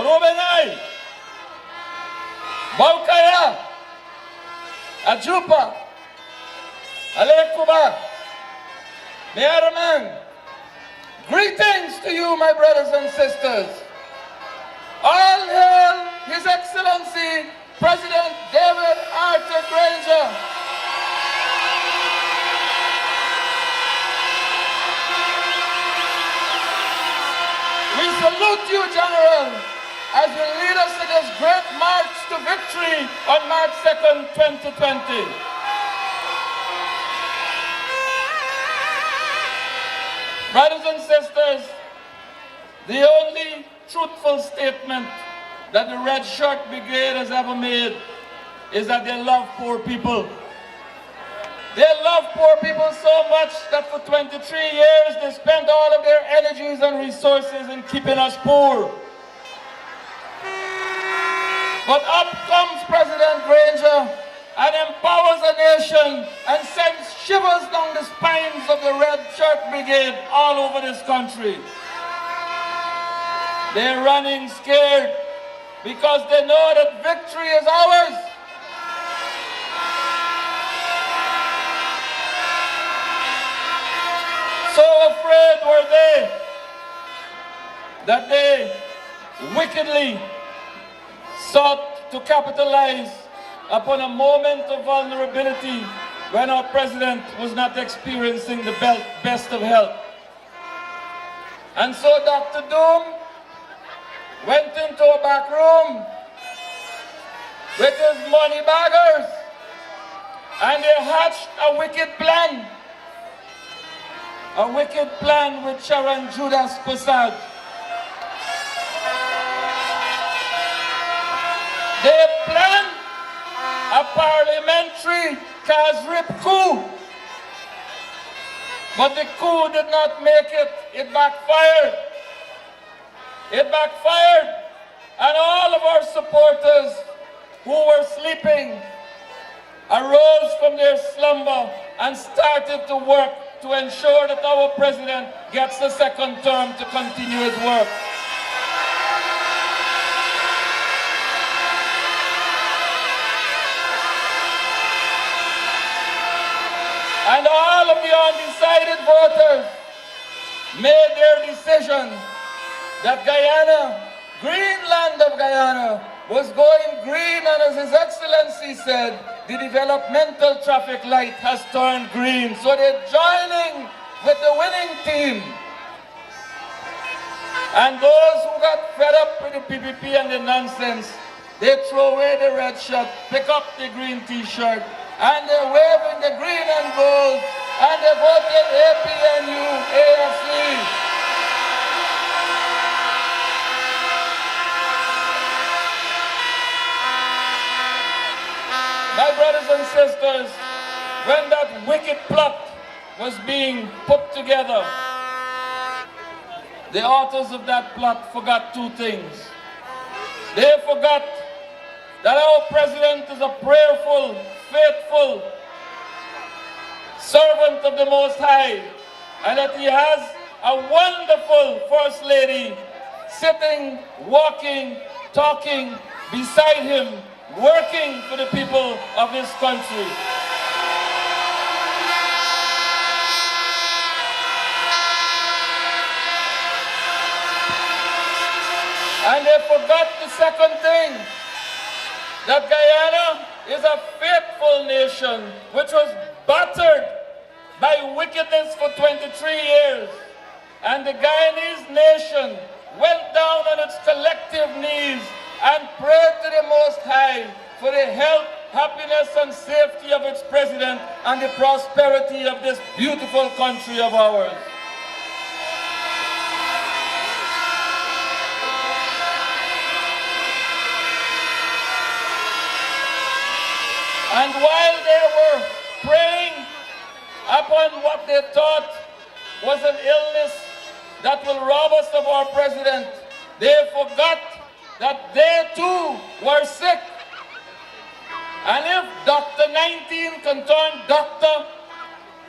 Rubenay, Baukaya, Ajupa, Alekuba, Mervyn. Greetings to you, my brothers and sisters. All hail His Excellency, President David Arthur Granger. We salute you, General, as you lead us in this great march to victory on March 2nd, 2020. Brothers and sisters, the only truthful statement that the Red Shirt Brigade has ever made is that they love poor people. They love poor people so much that for 23 years they spent all of their energies and resources in keeping us poor. But up comes President Granger and empowers a nation and sends shivers down the spines of the Red Shirt Brigade all over this country. They're running scared because they know that victory is ours. So afraid were they that they wickedly sought to capitalize upon a moment of vulnerability when our president was not experiencing the best of health. And so Dr. Doom went into a back room with his money baggers and they hatched a wicked plan. A wicked plan with Sharon Judas Prasad. They planned a parliamentary Kazrip coup. But the coup did not make it. It backfired. It backfired. And all of our supporters who were sleeping arose from their slumber and started to work to ensure that our president gets a second term to continue his work. And all of the undecided voters made their decision that Guyana, Greenland of Guyana, was going green, and as His Excellency said, the developmental traffic light has turned green. So they're joining with the winning team. And those who got fed up with the PPP and the nonsense, they throw away the red shirt, pick up the green t-shirt, and they're waving the green and gold, and they voted APNU, AFC. My brothers and sisters, when that wicked plot was being put together, the authors of that plot forgot two things. They forgot that our president is a prayerful, faithful servant of the Most High, and that he has a wonderful First Lady sitting, walking, talking beside him, working for the people of this country. And they forgot the second thing, that Guyana is a faithful nation which was battered by wickedness for 23 years. And the Guyanese nation went down on its collective knees and prayed to the Most High for the health, happiness, and safety of its president and the prosperity of this beautiful country of ours. And while they were praying upon what they thought was an illness that will rob us of our president, they forgot that they too were sick. And if Dr. 19 can turn doctor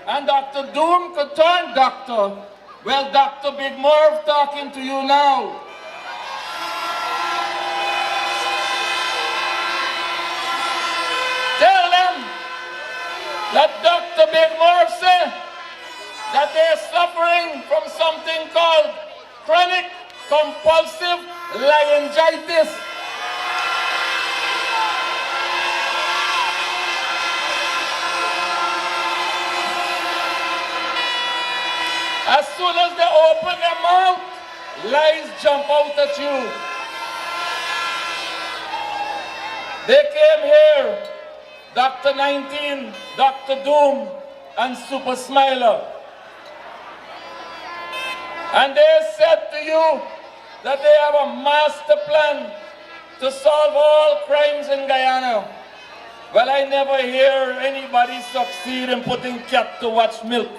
and Dr. Doom could turn doctor, well, Dr. Big Merv talking to you now. that they're suffering from something called chronic compulsive laryngitis. As soon as they open their mouth, lies jump out at you. They came here, Dr. 19, Dr. Doom, and Super Smiler. And they said to you that they have a master plan to solve all crimes in Guyana. Well, I never hear anybody succeed in putting cat to watch milk.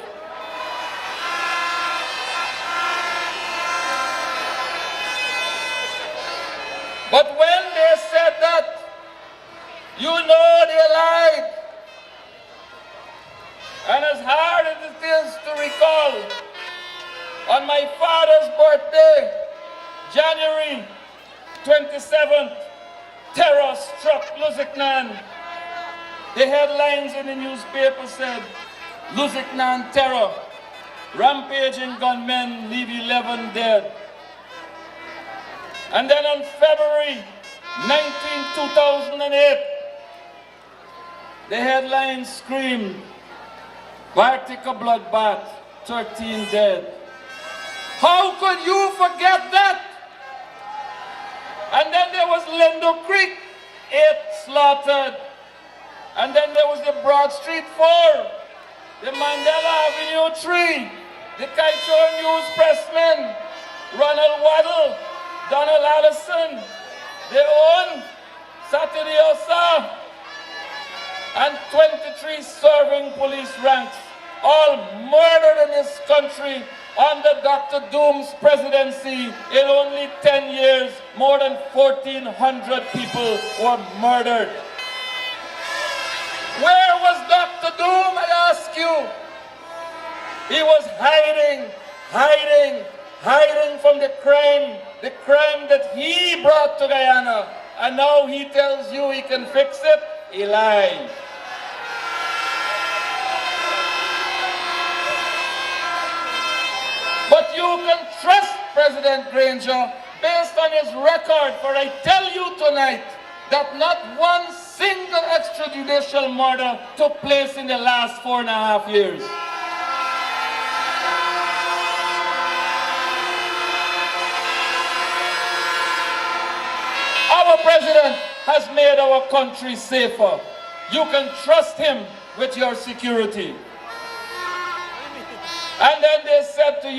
But when they said that, you know they lied. And as hard as it is to recall, on my father's birthday, January 27th, terror struck Lusiknan. The headlines in the newspaper said, Lusiknan terror, rampaging gunmen leave 11 dead. And then on February 19, 2008, the headlines screamed, Bartica bloodbath, 13 dead. How could you forget that? And then there was Lindo Creek, 8 slaughtered. And then there was the Broad Street 4, the Mandela Avenue 3, the Kaichor News pressmen, Ronald Waddle, Donald Allison, their own Saturday Osa, and 23 serving police ranks, all murdered in this country under Dr. Doom's presidency. In only 10 years, more than 1,400 people were murdered. Where was Dr. Doom, I ask you? He was hiding from the crime that he brought to Guyana. And now he tells you he can fix it. He lies. But you can trust President Granger based on his record, for I tell you tonight that not one single extrajudicial murder took place in the last 4.5 years. Our president has made our country safer. You can trust him with your security. And then they said to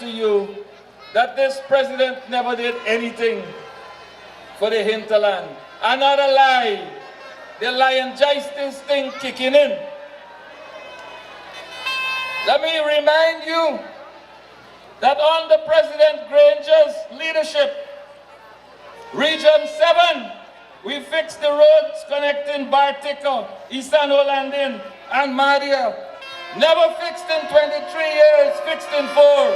you that this president never did anything for the hinterland. Another lie. The laryngitis thing kicking in. Let me remind you that under President Granger's leadership, Region 7, we fixed the roads connecting Bartica, Eastern Landing, and Madia. Never fixed in 23 years, fixed in 4.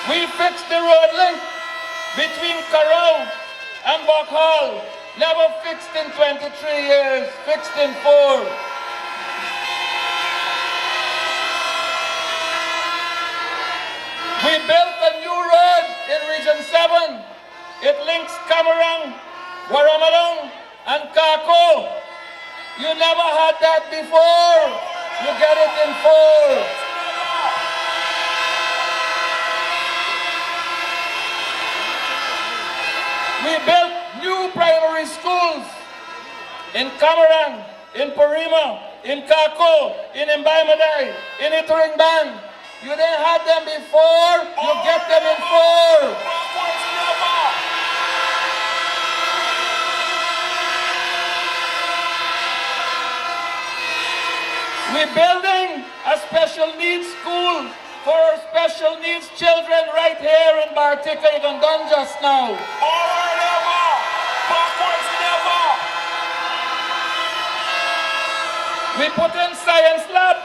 We fixed the road link between Carrow and Buckhall. Never fixed in 23 years, fixed in 4. We built a new road in Region 7. It links Camarang, Warramadong, and Kako. You never had that before. You get it in 4. We built new primary schools in Camarang, in Parima, in Kako, in Mbaimadai, in Ituringban. You didn't have them before, you get them in 4. We're building a special needs school for our special needs children right here in Bartica, even done just now. We put in science lab.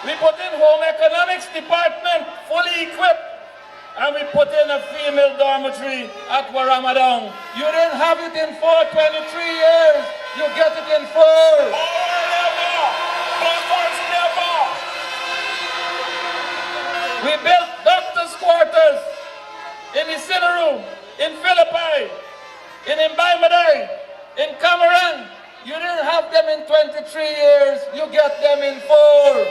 We put in home economics department, fully equipped. and we put in a female dormitory at Waramadong. You didn't have it in 423 years. You get it in 4. We built doctors' quarters in Isineru, in Philippi, in Mbaimadai, in Cameroon. You didn't have them in 23 years. You get them in 4.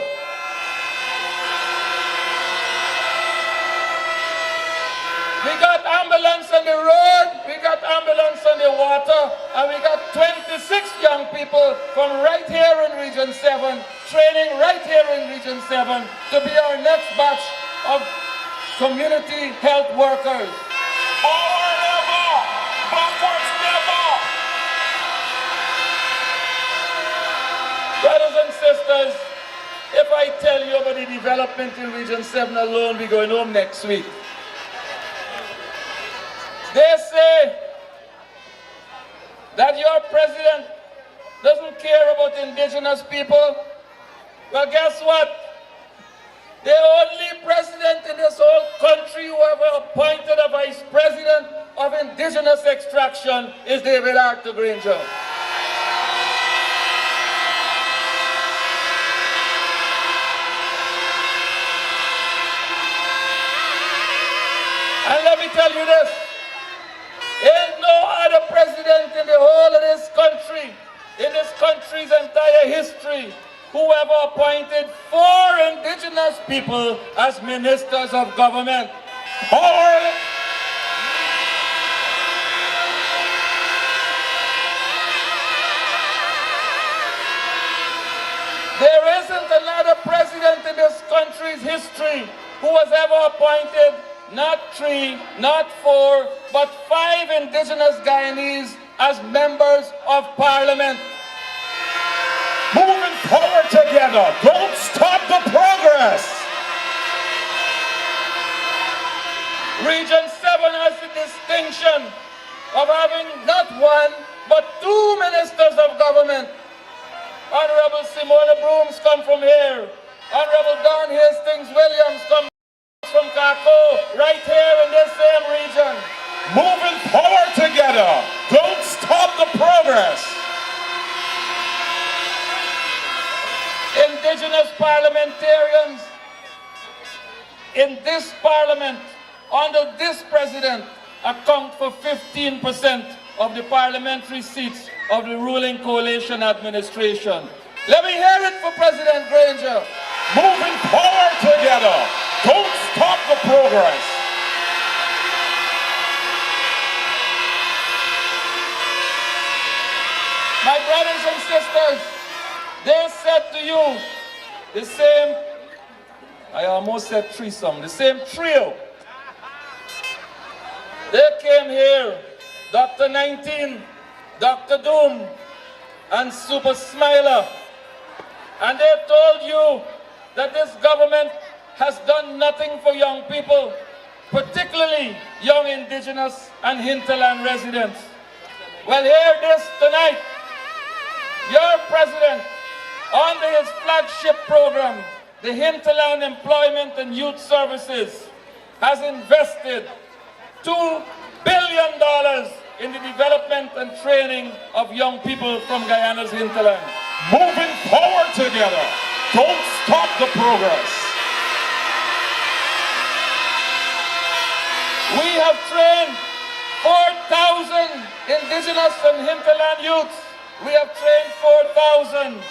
We got ambulance on the road, we got ambulance on the water, and we got 26 young people from right here in Region 7, training right here in Region 7 to be our next batch of community health workers. Brothers and sisters, if I tell you about the development in Region 7 alone, we're going home next week. They say that your president doesn't care about indigenous people. Well, guess what? The only president in this whole country who ever appointed a vice president of indigenous extraction is David Arthur Granger. And let me tell you this. Ain't no other president in the whole of this country, in this country's entire history, who ever appointed 4 indigenous people as ministers of government. There isn't another president in this country's history who was ever appointed not 3, not 4, but 5 indigenous Guyanese as members of parliament. Moving forward together, don't stop the progress. Region 7 has the distinction of having not 1, but 2 ministers of government. Honorable Simona Brooms come from here. Honorable Don Hastings Williams come from Kako, right here in this same region. Moving forward together. Don't stop the progress. Indigenous parliamentarians in this parliament, under this president, account for 15% of the parliamentary seats of the ruling coalition administration. Let me hear it for President Granger. Moving forward together. Don't stop the progress. My brothers and sisters, they said to you the same, I almost said threesome, the same trio. They came here, Dr. 19, Dr. Doom, and Super Smiler, and they told you that this government has done nothing for young people, particularly young indigenous and hinterland residents. Well, hear this tonight. Your president, under his flagship program, the Hinterland Employment and Youth Services, has invested $2 billion in the development and training of young people from Guyana's hinterland. Moving forward together. Don't stop the progress. We have trained 4,000 indigenous and hinterland youths. We have trained 4,000.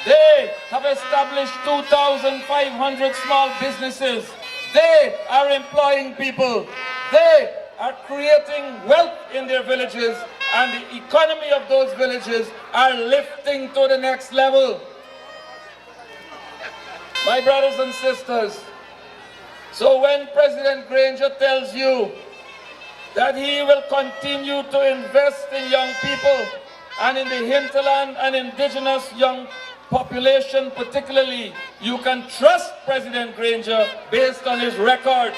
They have established 2,500 small businesses. They are employing people. They are creating wealth in their villages, and the economy of those villages are lifting to the next level. My brothers and sisters, so when President Granger tells you that he will continue to invest in young people and in the hinterland and indigenous young population particularly, you can trust President Granger based on his record.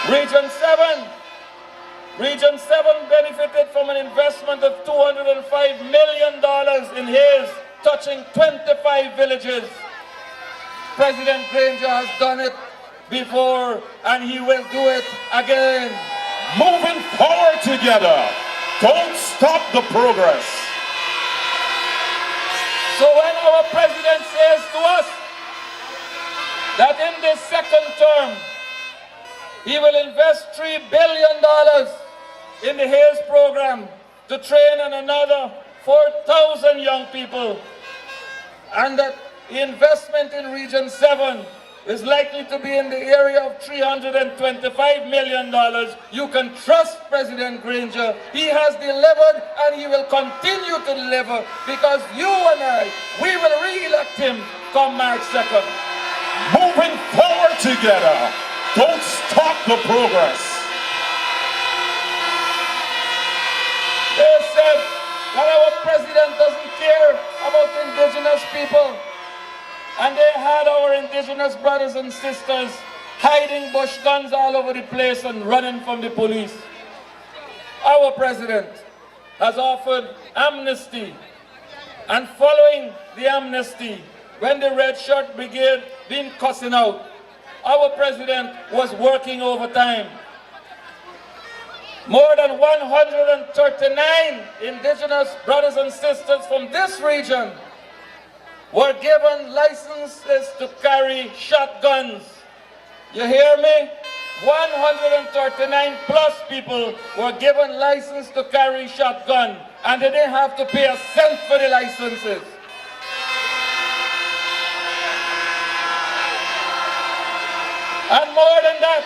Region 7 benefited from an investment of $205 million in his, touching 25 villages. President Granger has done it before and he will do it again. Moving forward together. Don't stop the progress. So when our president says to us that in this second term he will invest $3 billion in the HAZE program to train another 4,000 young people, and that the investment in Region 7 is likely to be in the area of $325 million, you can trust President Granger. He has delivered and he will continue to deliver, because you and I, we will re-elect him come March 2nd. Moving forward together. Don't stop the progress. They said that our president doesn't care about Indigenous people. And they had our Indigenous brothers and sisters hiding bush guns all over the place and running from the police. Our president has offered amnesty. And following the amnesty, when the Red Shirt Brigade been cussing out, our president was working overtime. More than 139 Indigenous brothers and sisters from this region were given licenses to carry shotguns. You hear me? 139 plus people were given license to carry shotgun, and they didn't have to pay a cent for the licenses. And more than that,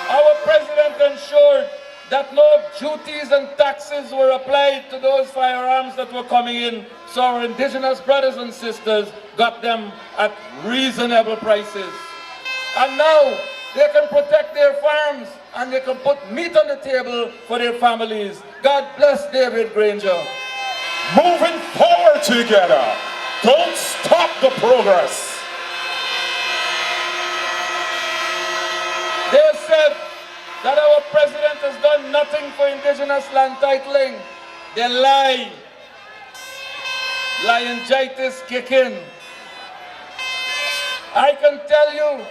our president ensured that no duties and taxes were applied to those firearms that were coming in, so our Indigenous brothers and sisters got them at reasonable prices. And now they can protect their farms and they can put meat on the table for their families. God bless David Granger. Moving forward together. Don't stop the progress. They said that our president has done nothing for Indigenous land titling. They lie. Laryngitis kick in. I can tell you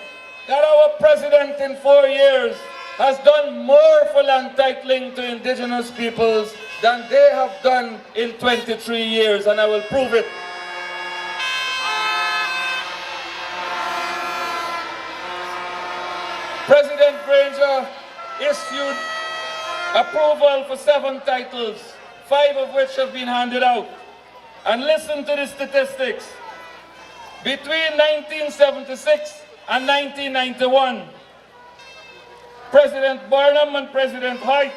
that our president in 4 years has done more for land titling to Indigenous peoples than they have done in 23 years, and I will prove it. President Granger issued approval for 7 titles, 5 of which have been handed out. And listen to the statistics. Between 1976 and 1991, President Barnum and President Hoyt,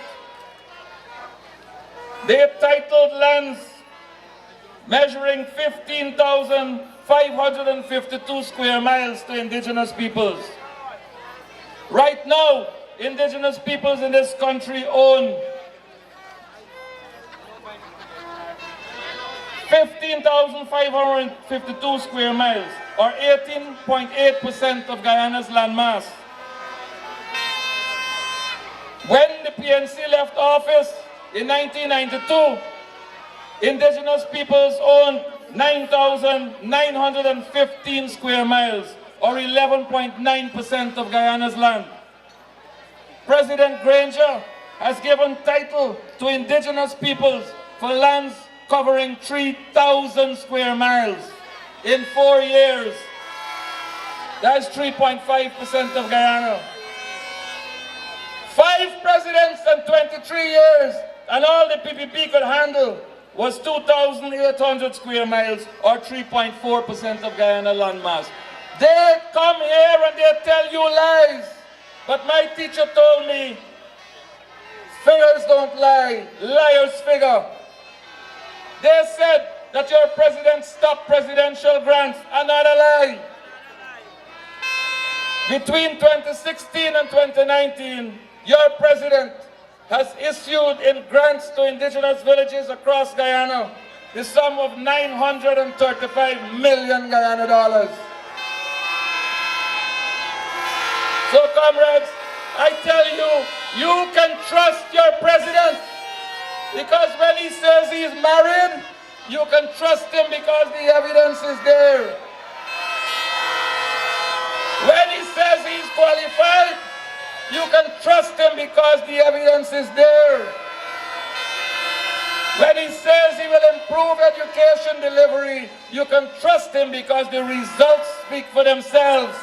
they titled lands measuring 15,552 square miles to Indigenous peoples. Right now, Indigenous peoples in this country own 15,552 square miles, or 18.8% of Guyana's landmass. When the PNC left office in 1992, Indigenous peoples owned 9,915 square miles, or 11.9% of Guyana's land. President Granger has given title to Indigenous peoples for lands covering 3,000 square miles in 4 years. That's 3.5% of Guyana. 5 presidents in 23 years, and all the PPP could handle was 2,800 square miles, or 3.4% of Guyana landmass. They come here and they tell you lies. But my teacher told me, figures don't lie, liars figure. They said that your president stopped presidential grants. Another lie. Between 2016 and 2019, your president has issued in grants to Indigenous villages across Guyana the sum of 935 million Guyana dollars. So comrades, I tell you, you can trust your president, because when he says he's married, you can trust him because the evidence is there. trust him because the evidence is there. When he says he will improve education delivery, you can trust him because the results speak for themselves.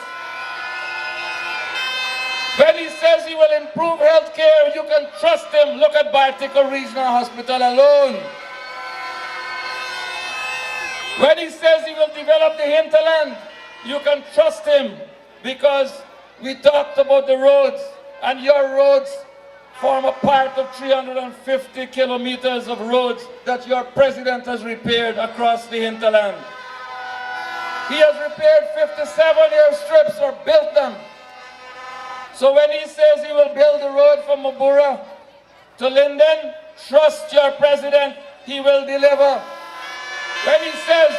When he says he will improve health care, you can trust him. Look at Bartica Regional Hospital alone. When he says he will develop the hinterland, you can trust him because we talked about the roads, and your roads form a part of 350 kilometers of roads that your president has repaired across the hinterland. He has repaired 57 airstrips or built them. So when he says he will build the road from Mabura to Linden, trust your president, he will deliver. When he says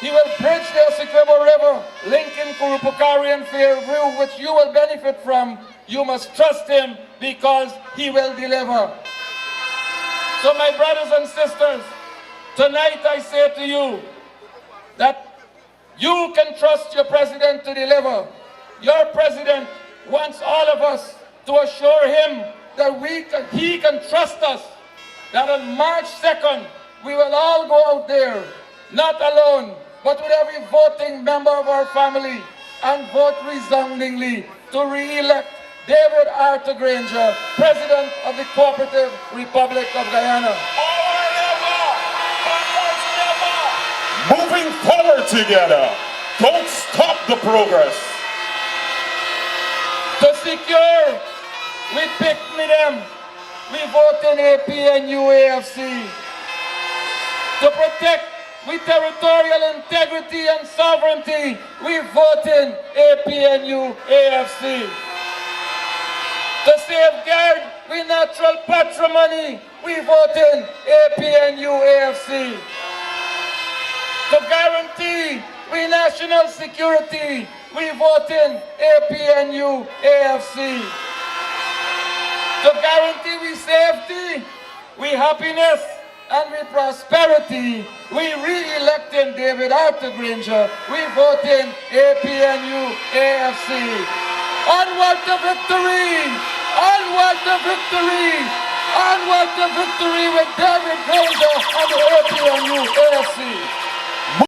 he will bridge the Essequibo River, linking Kurupukari and Fairview, which you will benefit from, you must trust him because he will deliver. So my brothers and sisters, tonight I say to you that you can trust your president to deliver. Your president wants all of us to assure him that he can trust us, that on March 2nd, we will all go out there, not alone, but with every voting member of our family, and vote resoundingly to re-elect David Arthur Granger, President of the Cooperative Republic of Guyana. Moving forward together. Don't stop the progress. To secure, we pick me them. We vote in APNU AFC. To protect with territorial integrity and sovereignty, we vote in APNU AFC. To safeguard we natural patrimony, we vote in APNU AFC. To guarantee we national security, we vote in APNU AFC. To guarantee we safety, we happiness, and we prosperity, we re-electing David Arthur Granger, we vote in APNU AFC. Onward to victory! Onward to victory! Onward to victory with David Granger and the APNU AFC.